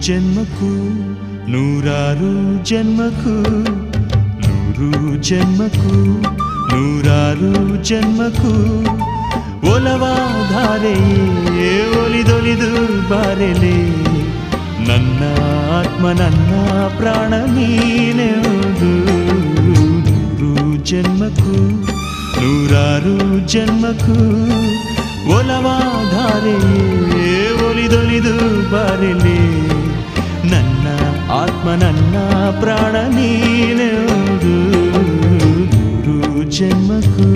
ಜನ್ಮಕ್ಕೂ ನೂರಾರು ಜನ್ಮಕ್ಕೂ ನೂರು ಜನ್ಮಕ್ಕೂ ನೂರಾರು ಜನ್ಮಕ್ಕೂ ಒಲವಾಧಾರೆಯೇ ಒಲಿದೊಲಿದು ಬಾರೆಲೆ ನನ್ನ ಆತ್ಮ ನನ್ನ ಪ್ರಾಣ ನೀನೆಂದು ನೂರು ಜನ್ಮಕ್ಕೂ ನೂರಾರು ಜನ್ಮಕ್ಕೂ ಒಲವಾಧಾರೆಯೇ ಒಲಿದೊಲಿದು ಬಾರೆಲೆ ನನ್ನ ಆತ್ಮ ನನ್ನ ಪ್ರಾಣ ನೀನೆಂದು ನೂರು ಜನ್ಮಕ್ಕೂ